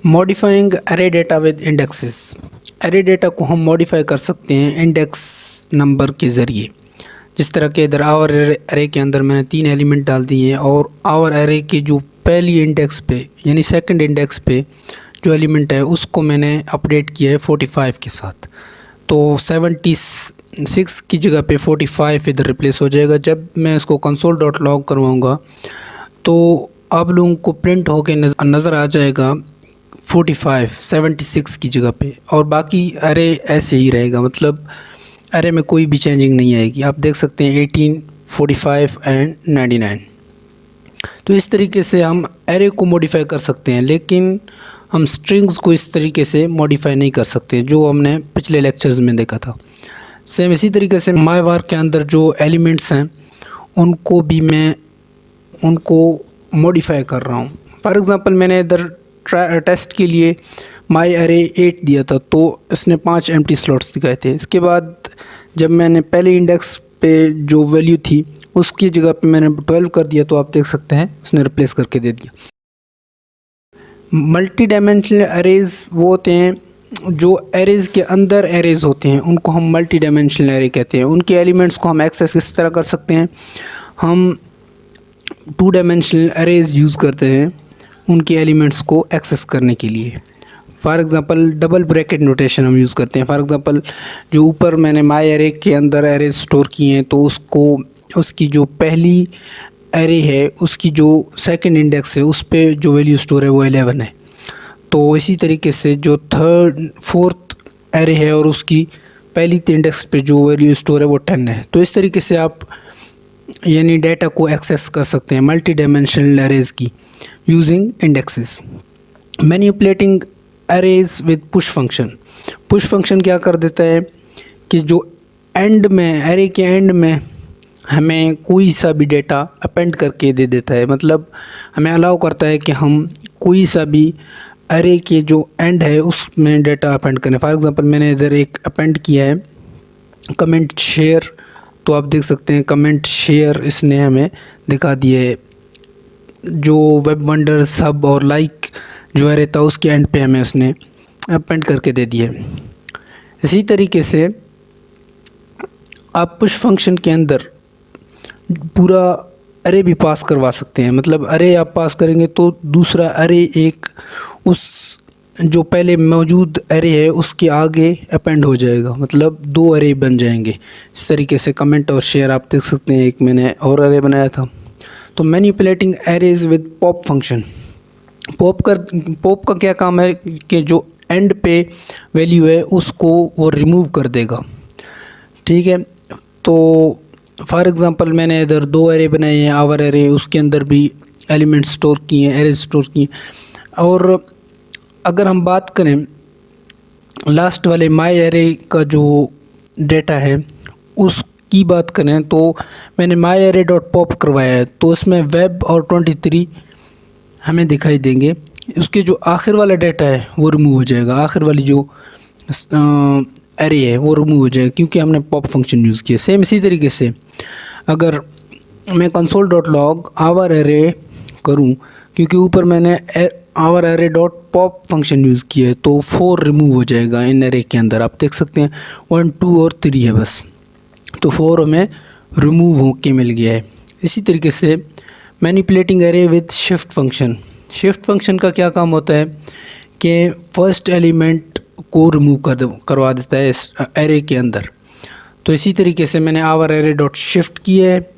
Modifying array data with indexes. Array data को हम modify कर सकते हैं इंडेक्स नंबर के ज़रिए। जिस तरह के इधर आवर एरे के अंदर मैंने 3 एलिमेंट डाल दिए हैं और आवर एरे की जो पहली इंडेक्स पे यानी सेकंड इंडेक्स पे जो एलिमेंट है उसको मैंने अपडेट किया है 45 के साथ। तो 76 की जगह पे 45 इधर रिप्लेस हो जाएगा। जब मैं इसको कंसोल डॉट लॉग करवाऊँगा तो आप लोगों को प्रिंट होके नज़र आ जाएगा 76 की जगह पे, और बाकी अरे ऐसे ही रहेगा, मतलब अरे में कोई भी चेंजिंग नहीं आएगी। आप देख सकते हैं 18, 45 एंड 99। तो इस तरीके से हम अरे को मॉडिफाई कर सकते हैं, लेकिन हम स्ट्रिंग्स को इस तरीके से मॉडिफाई नहीं कर सकते जो हमने पिछले लेक्चर्स में देखा था। सेम इसी तरीके से मायवार के अंदर जो एलिमेंट्स हैं उनको भी मैं उनको मॉडिफाई कर रहा हूँ। फॉर एग्ज़ाम्पल मैंने इधर टेस्ट के लिए माई अरे 8 दिया था तो इसने 5 एम्प्टी स्लॉट्स दिखाए थे। इसके बाद जब मैंने पहले इंडेक्स पे जो वैल्यू थी उसकी जगह पे मैंने 12 कर दिया तो आप देख सकते हैं उसने रिप्लेस करके दे दिया। मल्टी डायमेंशनल एरेज़ वो होते हैं जो एरेज़ के अंदर एरेज़ होते हैं, उनको हम मल्टी डायमेंशनल एरे कहते हैं। उनके एलिमेंट्स को हम एक्सेस इस तरह कर सकते हैं, हम 2 डायमेंशनल एरेज़ यूज़ करते हैं उनके एलिमेंट्स को एक्सेस करने के लिए। For example double bracket notation हम यूज़ करते हैं। फॉर एग्ज़ाम्पल जो ऊपर मैंने माई एरे के अंदर एरे स्टोर किए हैं तो उसको उसकी जो पहली एरे है उसकी जो सेकंड इंडेक्स है उस पे जो वैल्यू स्टोर है वो 11 है। तो इसी तरीके से जो फोर्थ एरे है और उसकी पहली इंडेक्स पे जो वैल्यू स्टोर है वो 10 है। तो इस तरीके से आप यानी डेटा को एक्सेस कर सकते हैं मल्टी डायमेंशनल एरेज़ की using indexes. Manipulating arrays with push function. Push function क्या कर देता है कि जो एंड में एरे के एंड में हमें कोई सा भी डेटा अपेंड करके दे देता है, मतलब हमें अलाउ करता है कि हम कोई सा भी एरे के जो एंड है उसमें डेटा अपेंड करें। फॉर एग्ज़ाम्पल मैंने इधर एक अपेंड किया है कमेंट शेयर, तो आप देख सकते हैं कमेंट शेयर इसने हमें दिखा दिया है। जो वेब वंडर सब और लाइक जो एरे था उसके एंड पे हमें उसने अपेंड करके दे दिया है। इसी तरीके से आप पुश फंक्शन के अंदर पूरा अरे भी पास करवा सकते हैं, मतलब अरे आप पास करेंगे तो दूसरा अरे एक उस जो पहले मौजूद एरे है उसके आगे अपेंड हो जाएगा, मतलब 2 अरे बन जाएंगे। इस तरीके से कमेंट और शेयर आप देख सकते हैं, एक मैंने और अरे बनाया था। तो manipulating arrays with pop function. Pop का क्या काम है कि जो एंड पे वैल्यू है उसको वो रिमूव कर देगा, ठीक है। तो फॉर एग्ज़ाम्पल मैंने इधर 2 एरे बनाए हैं आवर एरे, उसके अंदर भी एलिमेंट स्टोर किए हैं, एरे स्टोर किए। और अगर हम बात करें लास्ट वाले माई एरे का जो डेटा है उसकी बात करें तो मैंने माई एरे डॉट पॉप करवाया है, तो इसमें वेब और 23 हमें दिखाई देंगे। उसके जो आखिर वाला डेटा है वो रिमूव हो जाएगा, आखिर वाली जो एरे है वो रिमूव हो जाएगा क्योंकि हमने पॉप फंक्शन यूज़ किया। सेम इसी तरीके से अगर मैं console dot log our array करूं, क्योंकि ऊपर मैंने our array dot pop function use किया है तो 4 रिमूव हो जाएगा इन एरे के अंदर। आप देख सकते हैं 1, 2 और 3 है बस, तो 4 हमें रिमूव होके मिल गया है। इसी तरीके से manipulating array with shift function. Shift function का क्या काम होता है कि फर्स्ट एलिमेंट को रिमूव करवा देता है इस एरे के अंदर। तो इसी तरीके से मैंने आवर एरे डॉट शिफ्ट किया है,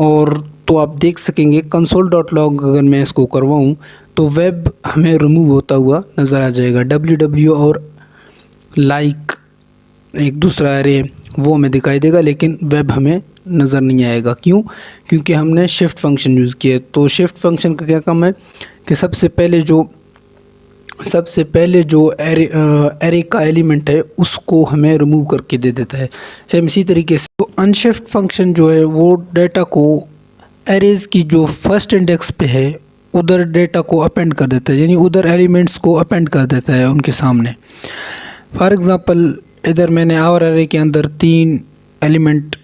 और तो आप देख सकेंगे कंसोल डॉट लॉग अगर मैं इसको करवाऊँ तो वेब हमें रिमूव होता हुआ नज़र आ जाएगा। WW और लाइक एक दूसरा एरे वो हमें दिखाई देगा, लेकिन वेब हमें नज़र नहीं आएगा। क्यों? क्योंकि हमने शिफ्ट फंक्शन यूज़ किया। तो शिफ्ट फंक्शन का क्या काम है कि सबसे पहले जो एरे का एलिमेंट है उसको हमें रिमूव करके दे देता है। सेम इसी तरीके से तो अनशिफ्ट फंक्शन जो है वो डेटा को एरेज़ की जो फर्स्ट इंडेक्स पे है उधर डेटा को अपेंड कर देता है, यानी उधर एलिमेंट्स को अपेंड कर देता है उनके सामने। फॉर एग्ज़ाम्पल इधर मैंने आवर एरे के अंदर 3 एलिमेंट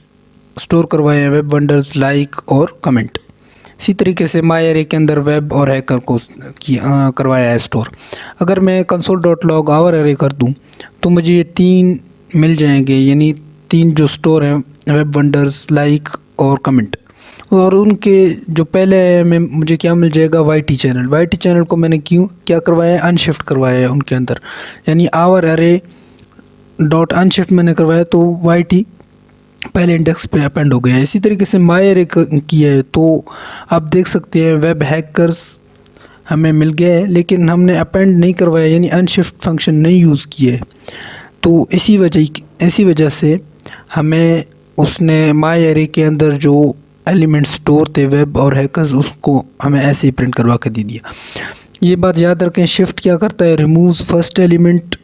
स्टोर करवाए हैं, वेब वंडर्स, लाइक और कमेंट। इसी तरीके से माई एरे के अंदर वेब और हैकर को करवाया है स्टोर। अगर मैं console dot log our array कर दूं तो मुझे ये 3 मिल जाएंगे, यानी 3 जो स्टोर हैं वेब वंडर्स, लाइक और कमेंट। और उनके जो पहले में मुझे क्या मिल जाएगा, वाईटी चैनल। वाईटी चैनल को मैंने क्या करवाया है, अनशिफ्ट करवाया है उनके अंदर, यानी आवर एरे डॉट अनशिफ्ट मैंने करवाया तो वाईटी पहले इंडेक्स पे अपेंड हो गया है। इसी तरीके से माई एरे किया है तो आप देख सकते हैं वेब हैकर्स हमें मिल गया है, लेकिन हमने अपेंड नहीं करवाया, यानी अनशिफ्ट फंक्शन नहीं यूज़ किया है। तो इसी वजह से हमें उसने माई एरे के अंदर जो एलिमेंट स्टोर थे वेब और हैकर्स, उसको हमें ऐसे ही प्रिंट करवा के दे दिया। ये बात याद रखें, शिफ्ट क्या करता है, removes first element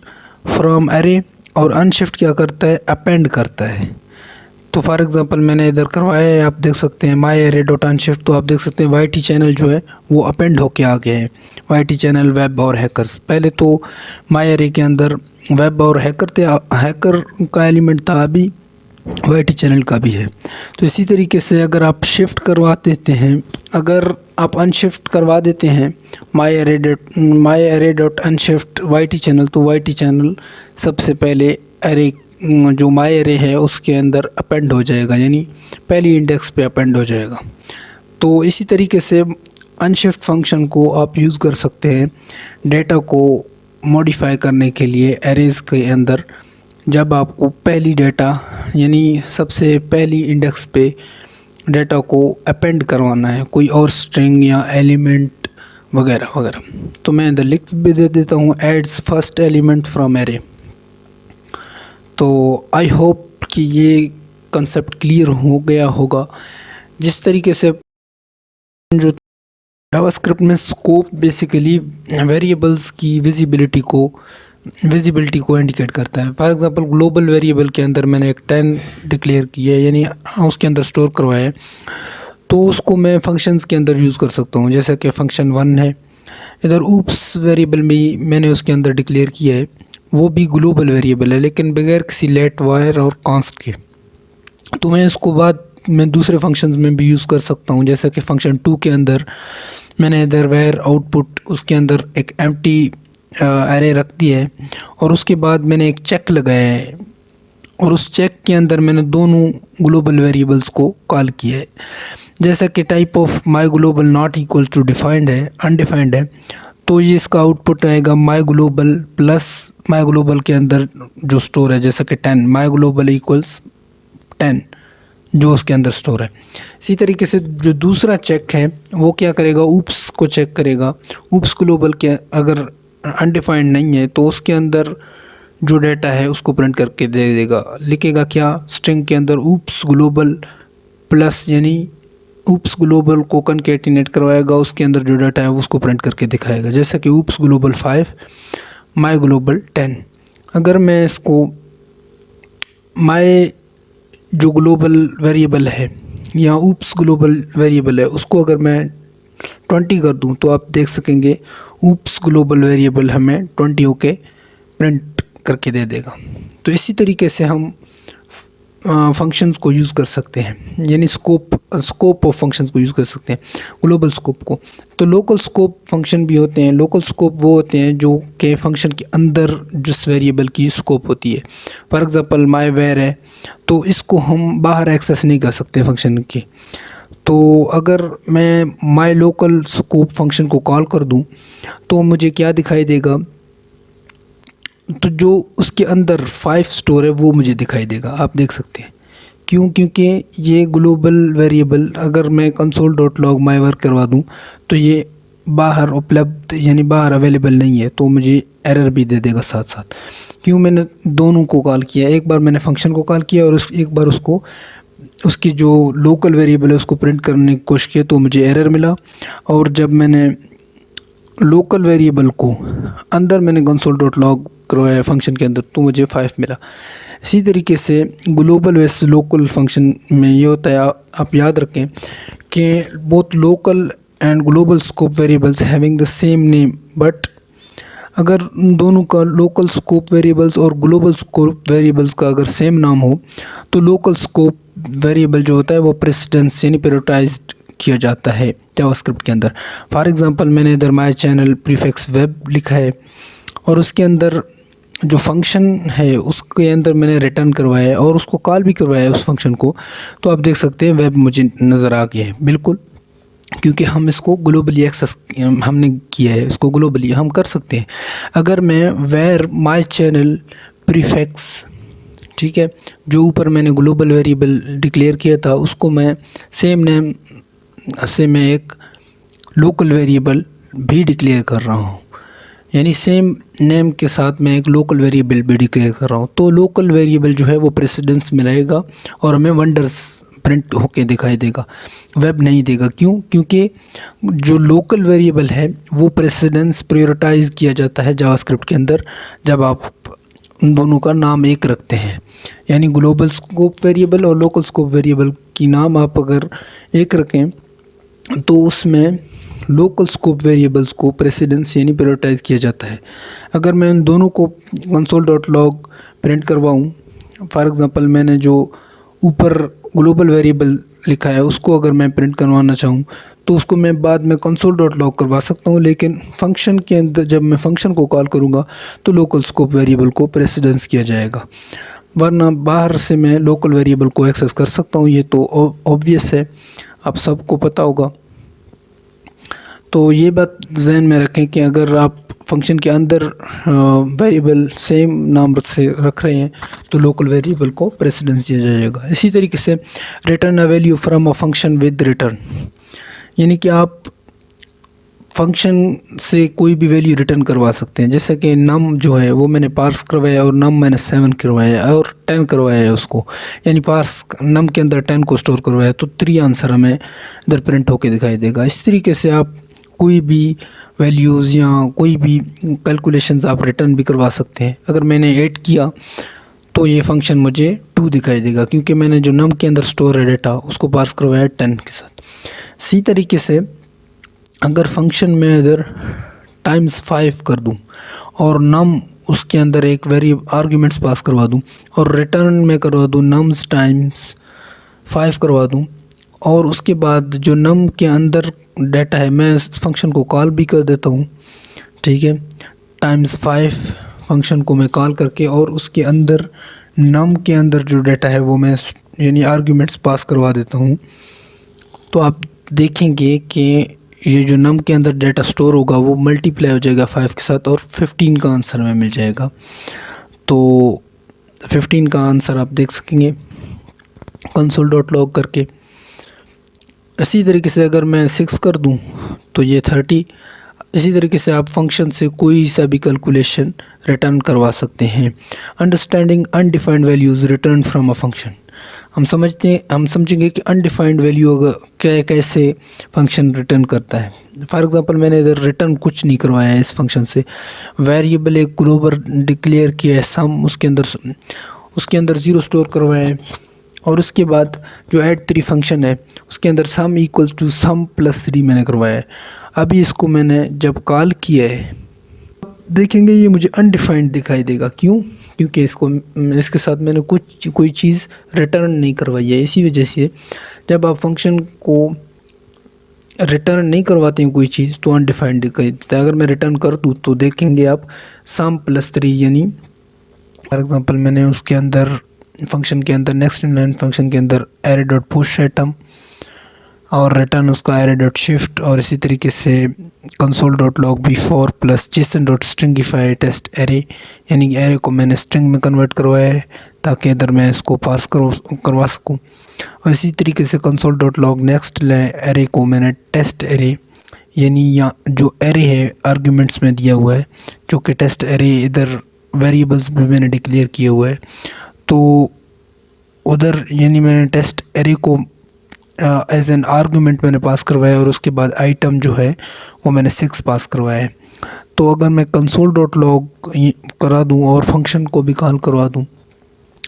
from array, और अनशिफ्ट क्या करता है, अपेंड करता है। तो फॉर एग्जांपल मैंने इधर करवाया है, आप देख सकते हैं माई एरे डॉट अनशिफ्ट, तो आप देख सकते हैं वाईटी चैनल जो है वो अपेंड होके आ गया है। वाईटी चैनल वेब और हैकर्स, पहले तो माई एरे के अंदर वेब और हैकर थे, हैकर का एलिमेंट था, अभी वाईटी चैनल का भी है। तो इसी तरीके से अगर आप शिफ्ट करवा देते हैं, अगर आप अनशिफ्ट करवा देते हैं my array dot unshift YT channel, तो वाईटी चैनल सबसे पहले एरे जो माई एरे है उसके अंदर अपेंड हो जाएगा, यानी पहली इंडेक्स पे अपेंड हो जाएगा। तो इसी तरीके से अनशिफ्ट फंक्शन को आप यूज़ कर सकते हैं डेटा को मॉडिफाई करने के लिए एरेज़ के अंदर। जब आपको पहली डेटा यानी सबसे पहली इंडेक्स पे डेटा को अपेंड करवाना है, कोई और स्ट्रिंग या एलिमेंट वगैरह वगैरह, तो मैं इधर लिख भी दे देता हूँ adds first element from array. तो आई होप कि ये कंसेप्ट क्लियर हो गया होगा। जिस तरीके से जो जावास्क्रिप्ट में स्कोप बेसिकली वेरिएबल्स की विजिबिलिटी को इंडिकेट करता है। फॉर एग्जांपल ग्लोबल वेरिएबल के अंदर मैंने एक 10 डिक्लेयर किया है, यानी उसके अंदर स्टोर करवाया है, तो उसको मैं फंक्शंस के अंदर यूज़ कर सकता हूँ। जैसे कि फंक्शन 1 है, इधर ऊप्स वेरिएबल में मैंने उसके अंदर डिक्लेयर किया है, वो भी ग्लोबल वेरिएबल है लेकिन बगैर किसी लेट वायर और कांस्ट के। तो मैं इसको बाद में दूसरे फंक्शंस में भी यूज़ कर सकता हूँ। जैसे कि फंक्शन 2 के अंदर मैंने इधर वेयर आउटपुट उसके अंदर एक एम्प्टी एरे रख दिया है, और उसके बाद मैंने एक चेक लगाया है, और उस चेक के अंदर मैंने दोनों ग्लोबल वेरिएबल्स को कॉल किया है। जैसा कि type of my global not equal to defined है, अनडिफाइंड है, तो ये इसका आउटपुट आएगा my global plus my global के अंदर जो स्टोर है, जैसा कि 10 माई ग्लोबल इक्वल्स 10 जो उसके अंदर स्टोर है। इसी तरीके से जो दूसरा चेक है वो क्या करेगा, ऊप्स को चेक करेगा। ऊप्स ग्लोबल के अगर अनडिफाइंड नहीं है तो उसके अंदर जो डाटा है उसको प्रिंट करके दे देगा, लिखेगा क्या, स्ट्रिंग के अंदर ऊप्स ग्लोबल प्लस, यानी ऊप्स ग्लोबल को कनकेटिनेट करवाएगा, उसके अंदर जो डाटा है उसको प्रिंट करके दिखाएगा। जैसा कि ऊप्स ग्लोबल 5 माई ग्लोबल 10। अगर मैं इसको माई जो ग्लोबल वेरिएबल है या ऊप्स ग्लोबल वेरिएबल है उसको अगर मैं 20 कर दूं तो आप देख सकेंगे ऊप्स ग्लोबल वेरिएबल हमें 20 होके प्रिंट करके दे देगा। तो इसी तरीके से हम फंक्शंस को यूज़ कर सकते हैं, यानी स्कोप ऑफ फंक्शंस को यूज़ कर सकते हैं, ग्लोबल स्कोप को। तो लोकल स्कोप फंक्शन भी होते हैं। लोकल स्कोप वो होते हैं जो के फंक्शन के अंदर जिस वेरिएबल की स्कोप होती है। फॉर एग्जांपल माई वेयर है, तो इसको हम बाहर एक्सेस नहीं कर सकते फंक्शन की। तो अगर मैं माई लोकल स्कोप फंक्शन को कॉल कर दूं तो मुझे क्या दिखाई देगा, तो जो उसके अंदर 5 स्टोर है वो मुझे दिखाई देगा। आप देख सकते हैं क्यों, क्योंकि ये ग्लोबल वेरिएबल अगर मैं console.log माई वर्क करवा दूं तो ये बाहर उपलब्ध यानी बाहर अवेलेबल नहीं है, तो मुझे एरर भी दे देगा साथ साथ। क्यों, मैंने दोनों को कॉल किया, एक बार मैंने फंक्शन को कॉल किया और एक बार उसको उसकी जो लोकल वेरिएबल है उसको प्रिंट करने की कोशिश की तो मुझे एरर मिला, और जब मैंने लोकल वेरिएबल को अंदर मैंने console.log करवाया फंक्शन के अंदर तो मुझे 5 मिला। इसी तरीके से ग्लोबल वेस लोकल फंक्शन में ये होता है, आप याद रखें कि both local and global scope variables having the same name, but अगर दोनों का लोकल स्कोप वेरिएबल्स और ग्लोबल स्कोप वेरिएबल्स का अगर सेम नाम हो तो लोकल स्कोप वेरिएबल जो होता है वो प्रेसिडेंस यानी प्रायोरिटाइज्ड किया जाता है जावास्क्रिप्ट के अंदर। फॉर एग्ज़ाम्पल मैंने इधर माय चैनल प्रीफिक्स वेब लिखा है और उसके अंदर जो फंक्शन है उसके अंदर मैंने रिटर्न करवाया है और उसको कॉल भी करवाया है उस फंक्शन को। तो आप देख सकते हैं वेब मुझे नज़र आ गया है बिल्कुल, क्योंकि हम इसको ग्लोबली एक्सेस हमने किया है, इसको ग्लोबली हम कर सकते हैं। अगर मैं वेर माय चैनल प्रीफिक्स, ठीक है, जो ऊपर मैंने ग्लोबल वेरिएबल डिक्लेयर किया था उसको मैं सेम नेम से मैं एक लोकल वेरिएबल भी डिक्लेयर कर रहा हूँ, यानी सेम नेम के साथ मैं एक लोकल वेरिएबल भी डिक्लेयर कर रहा हूँ। तो लोकल वेरिएबल जो है वो प्रेसिडेंस में रहेगा और हमें वंडर्स प्रिंट होके दिखाई देगा, वेब नहीं देगा। क्यों? क्योंकि जो लोकल वेरिएबल है वो प्रेसिडेंस प्रायोरिटाइज किया जाता है जावास्क्रिप्ट के अंदर जब आप उन दोनों का नाम एक रखते हैं, यानी ग्लोबल स्कोप वेरिएबल और लोकल स्कोप वेरिएबल की नाम आप अगर एक रखें तो उसमें लोकल स्कोप वेरिएबल्स को प्रेसिडेंस यानी प्रायोरिटाइज किया जाता है। अगर मैं उन दोनों को console.log प्रिंट करवाऊँ, फॉर एग्ज़ाम्पल मैंने जो ऊपर ग्लोबल वेरिएबल लिखा है उसको अगर मैं प्रिंट करवाना चाहूँ तो उसको मैं बाद में console.log करवा सकता हूँ, लेकिन फंक्शन के अंदर जब मैं फंक्शन को कॉल करूँगा तो लोकल स्कोप वेरिएबल को प्रेसिडेंस किया जाएगा, वरना बाहर से मैं लोकल वेरिएबल को एक्सेस कर सकता हूँ। ये तो ऑब्वियस है, आप सबको पता होगा। तो ये बात जहन में रखें कि अगर आप फंक्शन के अंदर वेरिएबल सेम नाम से रख रहे हैं तो लोकल वेरिएबल को प्रेसिडेंस दिया जाएगा। इसी तरीके से return a value from a function with return, यानी कि आप फंक्शन से कोई भी वैल्यू रिटर्न करवा सकते हैं। जैसे कि नम जो है वो मैंने पार्स करवाया और नम मैंने 7 करवाया और 10 करवाया है उसको, यानी पार्स नम के अंदर 10 को स्टोर करवाया तो 3 आंसर हमें इधर प्रिंट होके दिखाई देगा। इस तरीके से आप कोई भी वैल्यूज़ या कोई भी कैलकुलेशंस आप रिटर्न भी करवा सकते हैं। अगर मैंने 8 किया तो ये फंक्शन मुझे 2 दिखाई देगा, क्योंकि मैंने जो नम के अंदर स्टोर है डेटा उसको पास करवाया 10 के साथ। इसी तरीके से अगर फंक्शन में इधर टाइम्स 5 कर दूं और नम उसके अंदर एक आर्ग्यूमेंट्स पास करवा दूं और रिटर्न में करवा दूं नम्स टाइम्स 5 करवा दूं और उसके बाद जो नम के अंदर डाटा है मैं फंक्शन को कॉल भी कर देता हूँ, ठीक है, टाइम्स 5 फंक्शन को मैं कॉल करके और उसके अंदर नम के अंदर जो डाटा है वो मैं यानी आर्ग्यूमेंट्स पास करवा देता हूँ, तो आप देखेंगे कि ये जो नम के अंदर डाटा स्टोर होगा वो मल्टीप्लाई हो जाएगा 5 के साथ और 15 का आंसर हमें मिल जाएगा। तो 15 का आंसर आप देख सकेंगे console.log करके। इसी तरीके से अगर मैं 6 कर दूं तो ये 30। इसी तरीके से आप फंक्शन से कोई सा भी कैलकुलेशन रिटर्न करवा सकते हैं। Understanding undefined values return from a function, हम समझेंगे कि अनडिफाइंड वैल्यू अगर कैसे फंक्शन रिटर्न करता है। फॉर एग्ज़ाम्पल मैंने इधर रिटर्न कुछ नहीं करवाया है इस फंक्शन से, वेरिएबल एक ग्लोबल डिक्लेयर किया है सम, उसके अंदर 0 स्टोर करवाया है और उसके बाद जो ऐड 3 फंक्शन है उसके अंदर sum equal to sum plus 3 मैंने करवाया है। अभी इसको मैंने जब कॉल किया है देखेंगे ये मुझे अनडिफाइंड दिखाई देगा। क्यों? क्योंकि इसके साथ मैंने कोई चीज़ रिटर्न नहीं करवाई है। इसी वजह से जब आप फंक्शन को रिटर्न नहीं करवाते हैं कोई चीज़ तो अनडिफाइंड दिखाई देता है। अगर मैं रिटर्न कर दूँ तो देखेंगे आप सम प्लस 3, यानी फॉर एग्ज़ाम्पल मैंने उसके अंदर फंक्शन के अंदर नेक्स्ट इन लाइन फंक्शन के अंदर एरे डॉट पुश आइटम और रिटर्न उसका एरे डॉट शिफ्ट और इसी तरीके से console.log b4 plus json.stringify test array, यानी एरे को मैंने स्ट्रिंग में कन्वर्ट करवाया है ताकि इधर मैं इसको पास करवा सकूं। और इसी तरीके से console.log नेक्स्ट एरे को मैंने टेस्ट एरे, यानी यहाँ जो एरे है आर्ग्यूमेंट्स में दिया हुआ है जो कि टेस्ट एरे, इधर वेरिएबल्स भी मैंने डिक्लेयर किया हुआ है तो उधर यानी मैंने टेस्ट एरे को एज एन आर्गूमेंट मैंने पास करवाया और उसके बाद आइटम जो है वो मैंने 6 पास करवाया है। तो अगर मैं console.log करा दूं और फंक्शन को भी कॉल करवा दूं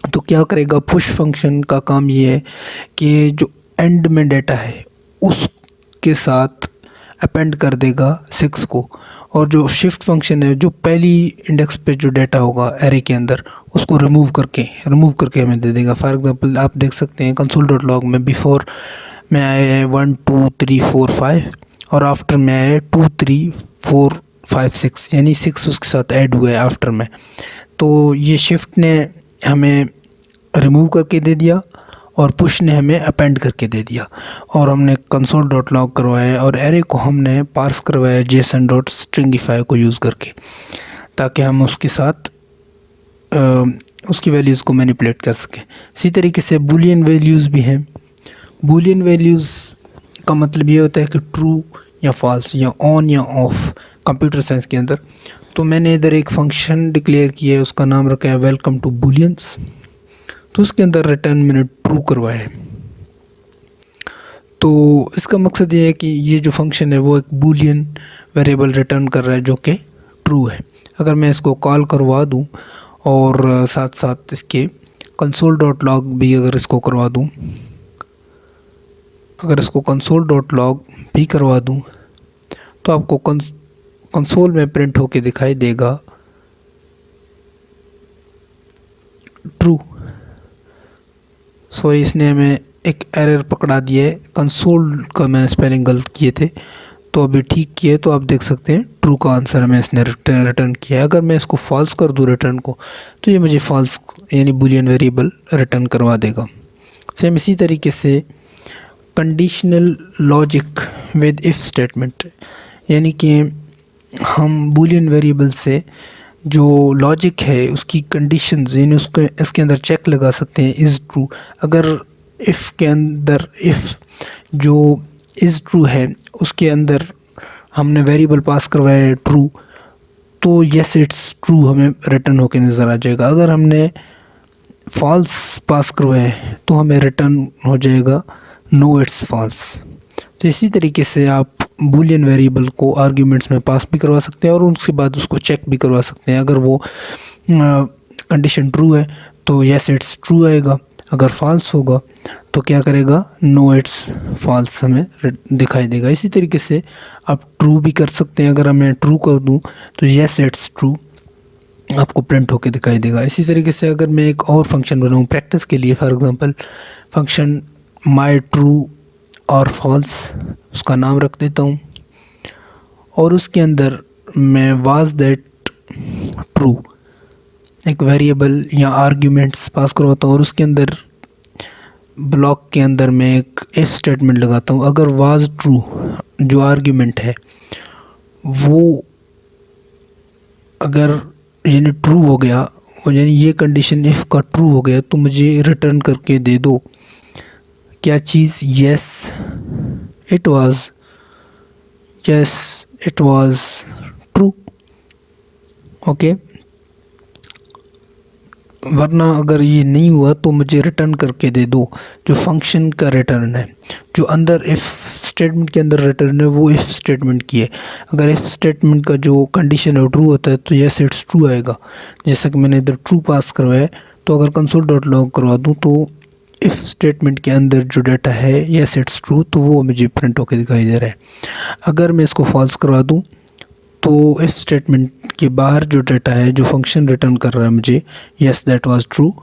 तो क्या करेगा, पुश फंक्शन का काम ये है कि जो एंड में डाटा है उसके साथ अपेंड कर देगा 6 को, और जो शिफ्ट फंक्शन है जो पहली इंडेक्स पे जो डाटा होगा एरे के अंदर उसको रिमूव करके हमें दे देगा। फॉर एग्जांपल आप देख सकते हैं console.log में बिफोर में आया है 1 2 3 4 5 और आफ्टर में आया है 2 3 4 5 6, यानी 6 उसके साथ ऐड हुआ है आफ्टर में। तो ये शिफ्ट ने हमें रिमूव करके दे दिया और पुश ने हमें अपेंड करके दे दिया, और हमने कंसोल डॉट लॉग करवाया है और एरे को हमने पार्स करवाया जेसन डॉट स्ट्रिंगिफाई को यूज़ करके, ताकि हम उसके साथ उसकी वैल्यूज़ को मैनिपुलेट कर सकें। इसी तरीके से बूलियन वैल्यूज़ भी हैं। बूलियन वैल्यूज़ का मतलब ये होता है कि ट्रू या फॉल्स या ऑन या ऑफ कंप्यूटर साइंस के अंदर। तो मैंने इधर एक फंक्शन डिक्लेयर किया है, उसका नाम रखा है वेलकम टू बूलियंस। तो उसके अंदर रिटर्न मैंने ट्रू करवाया है। तो इसका मकसद ये है कि ये जो फंक्शन है वो एक बूलियन वेरिएबल रिटर्न कर रहा है जो कि ट्रू है। अगर मैं इसको कॉल करवा दूं और साथ साथ इसके कंसोल डॉट लॉग भी अगर इसको करवा दूं, अगर इसको कंसोल डॉट लॉग भी करवा दूं तो आपको कंसोल में प्रिंट होके दिखाई देगा ट्रू। सॉरी, इसने हमें एक एरर पकड़ा दिया है, कंसोल का मैंने स्पेलिंग गलत किए थे, तो अभी ठीक किए। तो आप देख सकते हैं ट्रू का आंसर हमें इसने रिटर्न किया है। अगर मैं इसको फॉल्स कर दूं रिटर्न को, तो ये मुझे फॉल्स यानी बूलियन वेरिएबल रिटर्न करवा देगा। सेम इसी तरीके से conditional logic with if statement, यानी कि हम बूलियन वेरिएबल से जो लॉजिक है उसकी कंडीशंस यानी उसको इसके अंदर चेक लगा सकते हैं इज़ ट्रू। अगर इफ़ के अंदर इफ़ जो इज़ ट्रू है उसके अंदर हमने वेरिएबल पास करवाया है ट्रू, तो येस इट्स ट्रू हमें रिटर्न होके नज़र आ जाएगा। अगर हमने फॉल्स पास करवाया है तो हमें रिटर्न हो जाएगा नो इट्स फॉल्स। तो इसी तरीके से आप बूलियन वेरिएबल को आर्ग्यूमेंट्स में पास भी करवा सकते हैं और उसके बाद उसको चेक भी करवा सकते हैं। अगर वो कंडीशन ट्रू है तो येस इट्स ट्रू आएगा, अगर फॉल्स होगा तो क्या करेगा, नो इट्स फॉल्स हमें दिखाई देगा। इसी तरीके से आप ट्रू भी कर सकते हैं। अगर मैं ट्रू कर दूं तो येस इट्स ट्रू आपको प्रिंट होके दिखाई देगा। इसी तरीके से अगर मैं एक और फंक्शन बनाऊं प्रैक्टिस के लिए, for example function my true और फॉल्स, उसका नाम रख देता हूँ और उसके अंदर मैं वाज दैट ट्रू एक वेरिएबल या आर्ग्यूमेंट्स पास करवाता हूँ और उसके अंदर ब्लॉक के अंदर मैं एक इफ स्टेटमेंट लगाता हूँ। अगर वाज ट्रू जो आर्ग्यूमेंट है वो अगर यानी ट्रू हो गया, और यानी ये कंडीशन इफ़ का ट्रू हो गया, तो मुझे रिटर्न करके दे दो क्या चीज़, yes it was true. Okay, वरना अगर ये नहीं हुआ तो मुझे रिटर्न करके दे दो जो फंक्शन का रिटर्न है, जो अंदर इफ़ स्टेटमेंट के अंदर रिटर्न है वो इफ़ स्टेटमेंट की है। अगर इफ़ स्टेटमेंट का जो कंडीशन है वो ट्रू होता है तो येस इट्स ट्रू आएगा। जैसा कि मैंने इधर ट्रू पास करवाया है, तो अगर कंसोल डॉट लॉग करवा दूँ तो इफ़ स्टेटमेंट के अंदर जो डाटा है येस इट्स ट्रू, तो वो मुझे प्रिंट होकर दिखाई दे रहा है। अगर मैं इसको फॉल्स करवा दूँ तो इफ़ स्टेटमेंट के बाहर जो डाटा है जो फंक्शन रिटर्न कर रहा है मुझे येस दैट वाज ट्रू,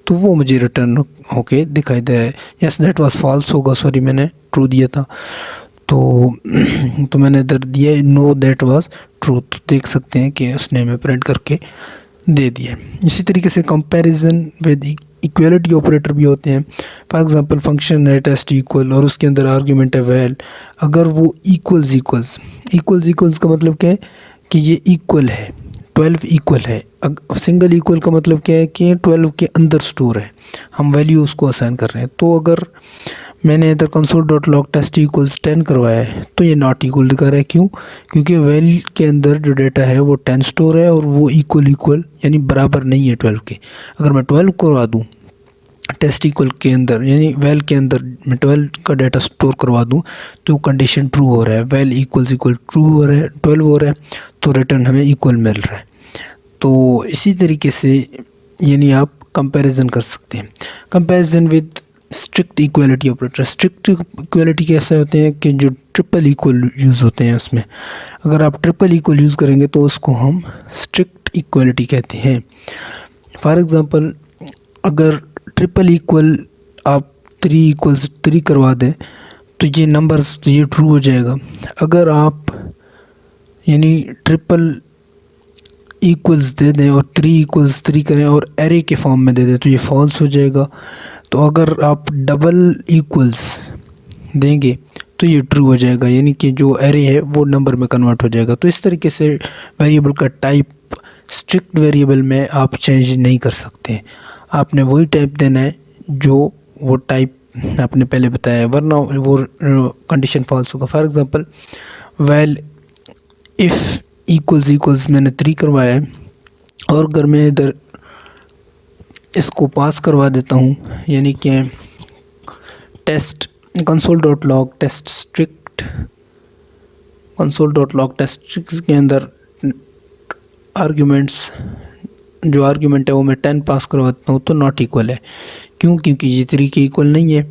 तो वो मुझे रिटर्न होके दिखाई दे रहा है। येस दैट वाज फॉल्स होगा, सॉरी मैंने ट्रू दिया था, तो मैंने इधर दिया नो दैट वाज ट्रू, तो देख सकते हैं कि उसने हमें प्रिंट करके दे दिया। इसी तरीके से कंपैरिजन विद इक्वलिटी ऑपरेटर भी होते हैं। फॉर एग्जांपल फंक्शन है टेस्ट इक्वल और उसके अंदर आर्ग्यूमेंट है वैल, अगर वो इक्वल्स का मतलब क्या है कि ये इक्वल है, 12 इक्वल है। सिंगल इक्वल का मतलब क्या है कि 12 के अंदर स्टोर है, हम वैल्यू उसको असाइन कर रहे हैं। तो अगर मैंने इधर console dot log test equals 10 करवाया है तो ये नॉट इक्वल दिखा रहा है। क्यों? क्योंकि वैल के अंदर जो डाटा है वो 10 स्टोर है और वो इक्वल यानी बराबर नहीं है 12 के। अगर मैं 12 करवा दूँ टेस्ट इक्वल के अंदर यानी वैल के अंदर मैं 12 का डाटा स्टोर करवा दूं तो कंडीशन ट्रू हो रहा है, वैल इक्वल ट्रू हो रहा है, 12 हो रहा है, तो रिटर्न हमें इक्वल मिल रहा है। तो इसी तरीके से यानी आप कंपैरिजन कर सकते हैं। Comparison with strict equality operator, strict equality कैसे होते हैं कि जो ट्रिपल इक्वल यूज़ होते हैं उसमें, अगर आप ट्रिपल इक्वल यूज़ करेंगे तो उसको हम स्ट्रिक्ट इक्वलिटी कहते हैं। फॉर एग्ज़ाम्पल अगर ट्रिपल इक्वल आप 3 करवा दें तो ये नंबर्स तो ये ट्रू हो जाएगा। अगर आप यानी ट्रिपल इक्वल्स दे दें और 3 करें और एरे के फॉर्म में दे दें तो ये फॉल्स हो जाएगा। तो अगर आप डबल इक्वल्स देंगे तो ये ट्रू हो जाएगा, यानी कि जो एरे है वो नंबर में कन्वर्ट हो जाएगा। तो इस तरीके से वेरिएबल का टाइप स्ट्रिक्ट वेरिएबल में आप चेंज नहीं कर सकते। आपने वही टाइप देना है जो वो टाइप आपने पहले बताया है, वरना वो कंडीशन फॉल्स होगा। For example well if equals मैंने 3 करवाया है और अगर मैं इधर इसको पास करवा देता हूँ, यानी कि टेस्ट console.log टेस्ट स्ट्रिक्ट के अंदर आर्ग्यूमेंट्स जो आर्ग्यूमेंट है वो मैं 10 पास करवाता हूँ तो नॉट इक्वल है। क्यों? क्योंकि ये 3 के इक्वल नहीं है।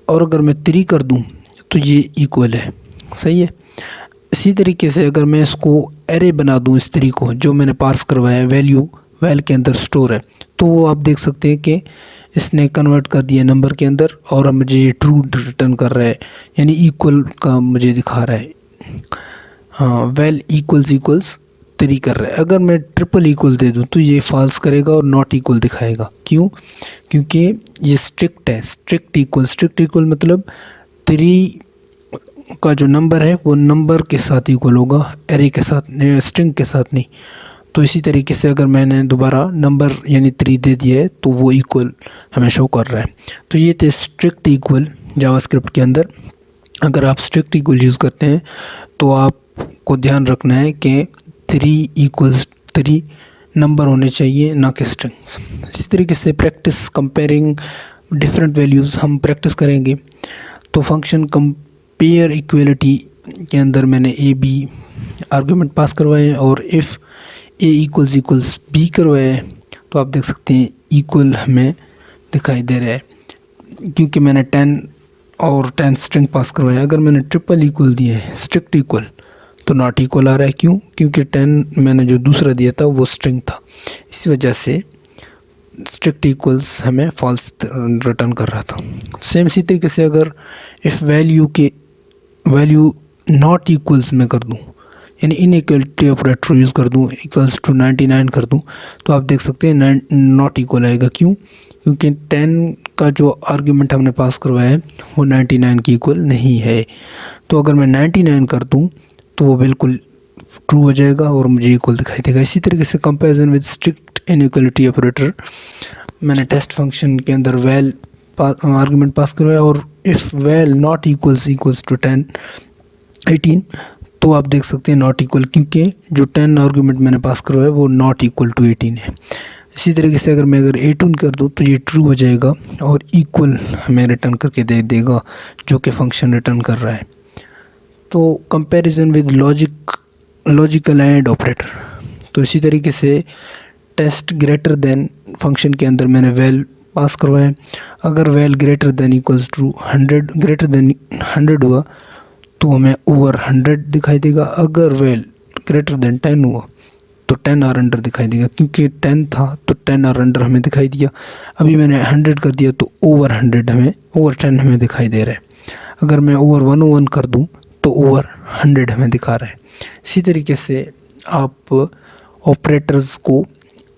और अगर मैं 3 कर दूँ तो ये इक्वल है। सही है। इसी तरीके से अगर मैं इसको एरे बना दूँ, इस 3 को जो मैंने पास करवाया है वैल्यू वेल के अंदर स्टोर है, तो वो आप देख सकते हैं कि इसने कन्वर्ट कर दिया नंबर के अंदर और मुझे ये ट्रू रिटर्न कर रहा है, यानी इक्वल का मुझे दिखा रहा है। हाँ, वेल इक्वल्स 3 कर रहा है। अगर मैं ट्रिपल इक्वल दे दूँ तो ये फॉल्स करेगा और नॉट इक्वल दिखाएगा। क्यों? क्योंकि ये स्ट्रिक्ट है। स्ट्रिक्ट इक्वल मतलब 3 का जो नंबर है वो नंबर के साथ इक्वल होगा, एरे के साथ, स्ट्रिंग के साथ नहीं। तो इसी तरीके से अगर मैंने दोबारा नंबर यानी 3 दे दिया है तो वो इक्वल हमें शो कर रहा है। तो ये थे स्ट्रिक्ट इक्वल जावास्क्रिप्ट के अंदर। अगर आप स्ट्रिक्ट इक्वल यूज़ करते हैं तो आपको ध्यान रखना है कि 3 नंबर होने चाहिए, ना कि स्ट्रिंग्स। इसी तरीके से प्रैक्टिस कंपेयरिंग डिफरेंट वैल्यूज़ हम प्रैक्टिस करेंगे। तो फंक्शन कंपेयर इक्वलिटी के अंदर मैंने ए बी आर्गूमेंट पास करवाए हैं और इफ़ ए इक्वल्स बी करवाए हैं तो आप देख सकते हैं इक्वल हमें दिखाई दे रहा है, क्योंकि मैंने 10 और 10 स्ट्रिंग पास करवाया। अगर मैंने ट्रिपल इक्वल दिए हैं स्ट्रिक्ट इक्वल तो नॉट इक्वल आ रहा है। क्यों? क्योंकि 10 मैंने जो दूसरा दिया था वो स्ट्रिंग था, इसी वजह से स्ट्रिक्ट इक्वल्स हमें फॉल्स रिटर्न कर रहा था। सेम इसी तरीके से अगर इफ़ वैल्यू नॉट इक्वल्स में कर दूँ, यानी इनइक्वलिटी ऑपरेटर यूज़ कर दूँ, इक्वल्स टू 99 कर दूँ, तो आप देख सकते हैं नॉट इक्वल आएगा। क्यों? क्योंकि 10 का जो आर्ग्यूमेंट हमने पास करवाया है वो 99 की इक्वल नहीं है। तो अगर मैं 99 कर दूँ तो वो बिल्कुल ट्रू हो जाएगा और मुझे इक्वल दिखाई देगा। इसी तरीके से comparison with strict inequality operator, मैंने टेस्ट फंक्शन के अंदर वेल आर्ग्यूमेंट पास करवाया और if val not equals to 18 तो आप देख सकते हैं नॉट इक्वल, क्योंकि जो 10 आर्गूमेंट मैंने पास करवाया वो नॉट इक्वल टू 18 है। इसी तरीके से अगर 18 कर दूँ तो ये ट्रू हो जाएगा और इक्वल हमें रिटर्न करके दे देगा जो कि फंक्शन रिटर्न कर रहा है। तो comparison with logical and operator, तो इसी तरीके से टेस्ट ग्रेटर देन फंक्शन के अंदर मैंने वेल पास करवाया। अगर val greater than equals to 100 हुआ तो हमें ओवर 100 दिखाई देगा। अगर वेल ग्रेटर देन 10 हुआ तो 10 और अंडर दिखाई देगा, क्योंकि 10 था तो 10 और अंडर हमें दिखाई दिया। अभी मैंने 100 कर दिया तो ओवर 10 हमें दिखाई दे रहा है। अगर मैं ओवर 101 कर दूं तो ओवर 100 हमें दिखा रहा है। इसी तरीके से आप ऑपरेटर्स को,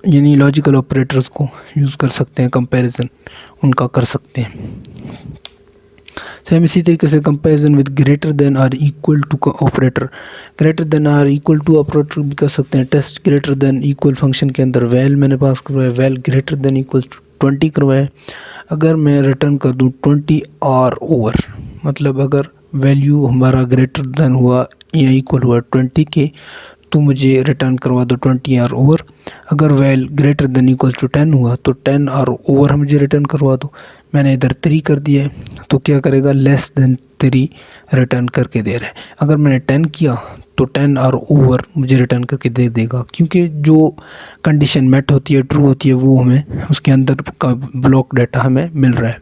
यानी लॉजिकल ऑपरेटर्स को यूज़ कर सकते हैं, कंपैरिजन उनका कर सकते हैं। सेम इसी तरीके से कंपैरिजन विद ग्रेटर देन और equal to operator, greater than और इक्वल टू ऑपरेटर भी कर सकते हैं। Test greater than equal function के अंदर वेल मैंने पास करवाया, val greater than equal to 20 करवाया। अगर मैं रिटर्न कर दूं 20 और ओवर, मतलब अगर वैल्यू हमारा ग्रेटर देन हुआ या इक्वल हुआ 20 के तो मुझे रिटर्न करवा दो 20 और ओवर। अगर val greater than equal to 10 हुआ तो 10 और ओवर मुझे रिटर्न करवा दो। मैंने इधर 3 कर दिया है तो क्या करेगा, लेस देन 3 रिटर्न करके दे रहा है। अगर मैंने 10 किया तो 10 और ओवर मुझे रिटर्न करके दे देगा, क्योंकि जो कंडीशन मेट होती है, ट्रू होती है, वो हमें उसके अंदर का ब्लॉक डाटा हमें मिल रहा है।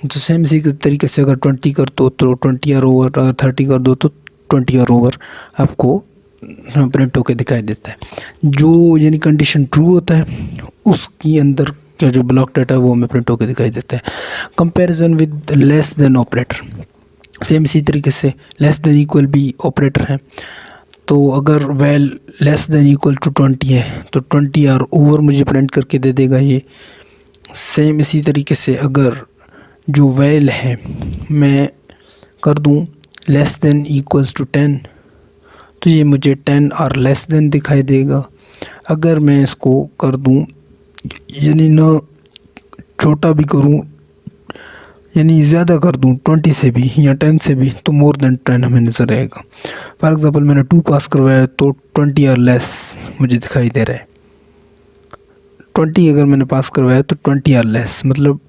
तो सेम इसी तरीके से अगर 20 कर दो तो 20 और ओवर, अगर 30 कर दो तो 20 और ओवर आपको प्रिंट होकर दिखाई देता है। जो यानी कंडीशन ट्रू होता है उसकी अंदर का जो ब्लॉक डाटा है वो हमें प्रिंट होकर दिखाई देता है। Comparison with less than operator, same इसी तरीके से लेस देन इक्वल भी ऑपरेटर है। तो अगर val less than equal to 20 है तो 20 और ओवर मुझे प्रिंट करके दे देगा ये। सेम इसी तरीके से अगर जो वैल है मैं कर दूं लेस देन इक्वल्स टू 10 तो ये मुझे 10 और लेस देन दिखाई देगा। अगर मैं इसको कर दूं यानी ना छोटा भी करूं यानी ज़्यादा कर दूं 20 से भी या 10 से भी तो मोर देन 10 हमें नज़र आएगा। फॉर एग्ज़ाम्पल मैंने 2 पास करवाया तो 20 और लेस मुझे दिखाई दे रहा है। 20 अगर मैंने पास करवाया तो 20 और लेस, मतलब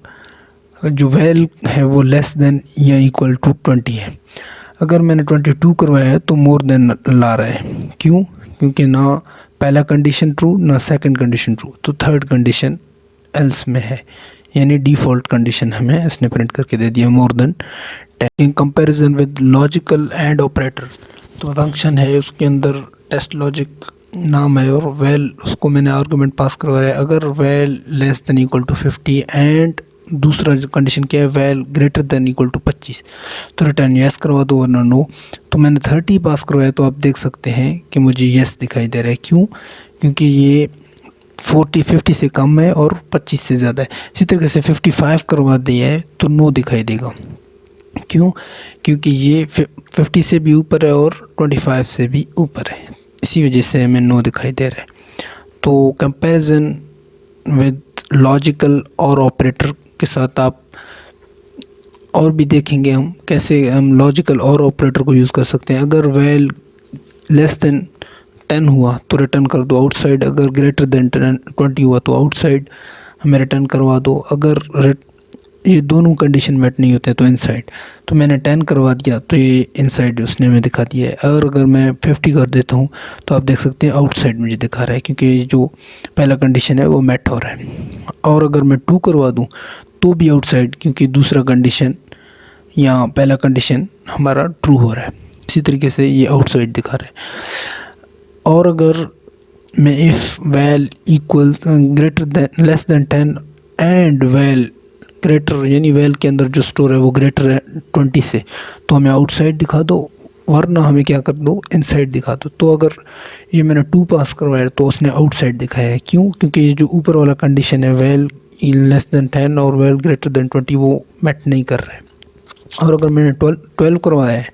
जो वैल है वो लेस देन या इक्वल टू 20 है। अगर मैंने 22 करवाया है तो मोर देन ला रहा है। क्यों? क्योंकि ना पहला कंडीशन ट्रू ना सेकंड कंडीशन ट्रू, तो थर्ड कंडीशन एल्स में है, यानी डिफ़ॉल्ट कंडीशन हमें इसने प्रिंट करके दे दिया more than 10। In comparison with logical and operator, तो फंक्शन है उसके अंदर टेस्ट लॉजिक नाम है और वैल उसको मैंने आर्गूमेंट पास करवाया है। अगर val less than equal to 50 and दूसरा जो कंडीशन क्या है val greater than equal to 25 तो रिटर्न यस करवा दो वरना नो। तो मैंने 30 पास करवाया तो आप देख सकते हैं कि मुझे यस दिखाई दे रहा है। क्यों? क्योंकि ये 50 से कम है और 25 से ज़्यादा है। इसी तरीके से 55 करवा दिया है तो नो दिखाई देगा। क्यों? क्योंकि ये 50 से भी ऊपर है और 25 से भी ऊपर है, इसी वजह से हमें नो दिखाई दे रहा है। तो कंपैरिजन विद लॉजिकल और ऑपरेटर के साथ आप और भी देखेंगे हम कैसे हम लॉजिकल और ऑपरेटर को यूज़ कर सकते हैं। अगर वैल लेस देन 10 हुआ तो रिटर्न कर दो आउटसाइड, अगर ग्रेटर देन 20 हुआ तो आउटसाइड हमें रिटर्न करवा दो। अगर ये दोनों कंडीशन मेट नहीं होते तो इनसाइड, तो मैंने 10 करवा दिया तो ये इनसाइड उसने हमें दिखा दिया है। और अगर मैं 50 कर देता हूँ तो आप देख सकते हैं आउटसाइड मुझे दिखा रहा है, क्योंकि जो पहला कंडीशन है वो मेट हो रहा है। और अगर मैं 2 करवा दूँ तो भी आउटसाइड, क्योंकि दूसरा कंडीशन या पहला कंडीशन हमारा ट्रू हो रहा है। इसी तरीके से ये आउटसाइड दिखा रहा है। और अगर मैं if val equal greater than less than 10 and val greater, यानी वैल के अंदर जो स्टोर है वो ग्रेटर है 20 से, तो हमें आउटसाइड दिखा दो, वरना हमें क्या कर दो इनसाइड दिखा दो। तो अगर ये मैंने 2 पास करवाया तो उसने आउटसाइड दिखाया है। क्यों? क्योंकि ये जो ऊपर वाला कंडीशन है वैल लेस देन 10 और वैल ग्रेटर देन 20 वो मैट नहीं कर रहा है। और अगर मैंने 12 करवाया है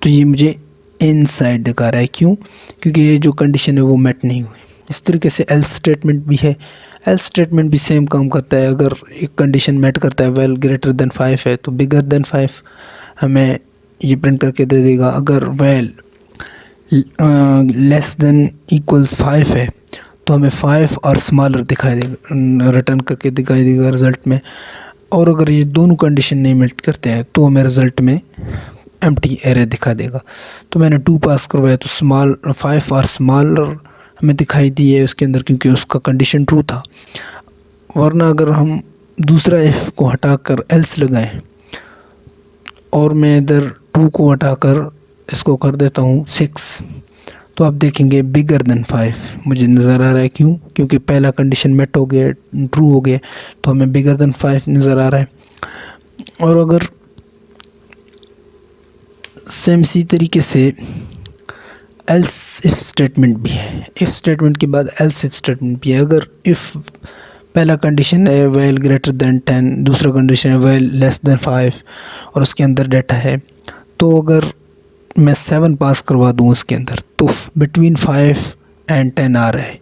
तो ये मुझे इनसाइड दिखा रहा है। क्यों? क्योंकि ये जो कंडीशन है वो मैट नहीं हुई। इस तरीके से एल्स स्टेटमेंट भी है। एल्स स्टेटमेंट भी सेम काम करता है। अगर एक कंडीशन मैट करता है वैल ग्रेटर देन 5 है तो बिगर देन 5 हमें ये प्रिंट करके दे देगा। अगर वैल लेस देन इक्वल्स 5 है तो हमें 5 और स्मॉलर दिखाई देगा, रिटर्न करके दिखाई देगा रिज़ल्ट में। और अगर ये दोनों कंडीशन नहीं मेट करते हैं तो हमें रिज़ल्ट में एम्प्टी एरे दिखा देगा। तो मैंने 2 पास करवाया तो 5 और स्मॉलर हमें दिखाई दी है उसके अंदर, क्योंकि उसका कंडीशन ट्रू था। वरना अगर हम दूसरा इफ़ को हटाकर एल्स लगाएं और मैं इधर 2 को हटाकर इसको कर देता हूँ 6, तो आप देखेंगे बिगर देन 5 मुझे नज़र आ रहा है। क्यों? क्योंकि पहला कंडीशन मेट हो गया, ट्रू हो गया, तो हमें बिगर देन 5 नज़र आ रहा है। और अगर सेम इसी तरीके से एल्स इफ स्टेटमेंट भी है। इफ़ स्टेटमेंट के बाद एल्स इफ स्टेटमेंट भी है। अगर इफ़ पहला कंडीशन है वैल ग्रेटर देन 10, दूसरा कंडीशन है वैल लेस देन 5 और उसके अंदर डाटा है, तो अगर मैं 7 पास करवा दूँ उसके अंदर तो बिटवीन 5 एंड 10 आ रहा है।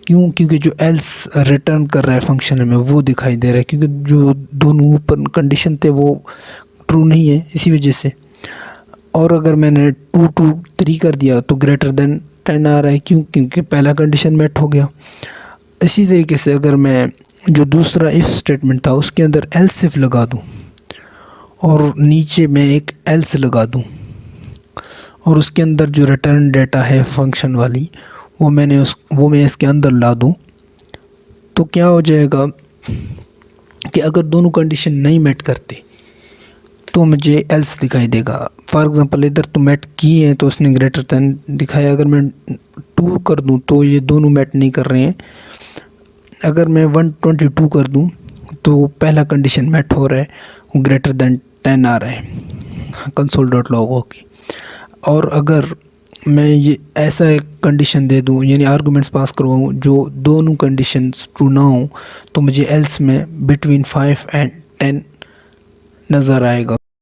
क्यों? क्योंकि जो एल्स रिटर्न कर रहा है फंक्शन में वो दिखाई दे रहा है, क्योंकि जो दोनों ऊपर कंडीशन थे वो ट्रू नहीं है, इसी वजह से। और अगर मैंने 2 to 3 कर दिया तो ग्रेटर देन 10 आ रहा है। क्यों? क्योंकि पहला कंडीशन मेट हो गया। इसी तरीके से अगर मैं जो दूसरा इफ़ स्टेटमेंट था उसके अंदर एल्स इफ लगा दूं और नीचे मैं एक एल्स लगा दूं और उसके अंदर जो रिटर्न डेटा है फंक्शन वाली वो मैं इसके अंदर ला दूं, तो क्या हो जाएगा कि अगर दोनों कंडीशन नहीं मेट करते तो मुझे एल्स दिखाई देगा। फॉर एग्ज़ाम्पल इधर तो मैट किए हैं तो उसने ग्रेटर देन दिखाया। अगर मैं 2 कर दूं तो ये दोनों मैट नहीं कर रहे हैं, अगर मैं 122 कर दूं तो पहला कंडीशन मेट हो रहा है, वो ग्रेटर देन 10 आ रहा है कंसोल डॉट लॉग की। और अगर मैं ये ऐसा एक कंडीशन दे दूं, यानी आर्गुमेंट्स पास करवाऊं जो दोनों कंडीशंस ट्रू ना हो, तो मुझे एल्स में बिटवीन 5 एंड 10 नज़र आएगा।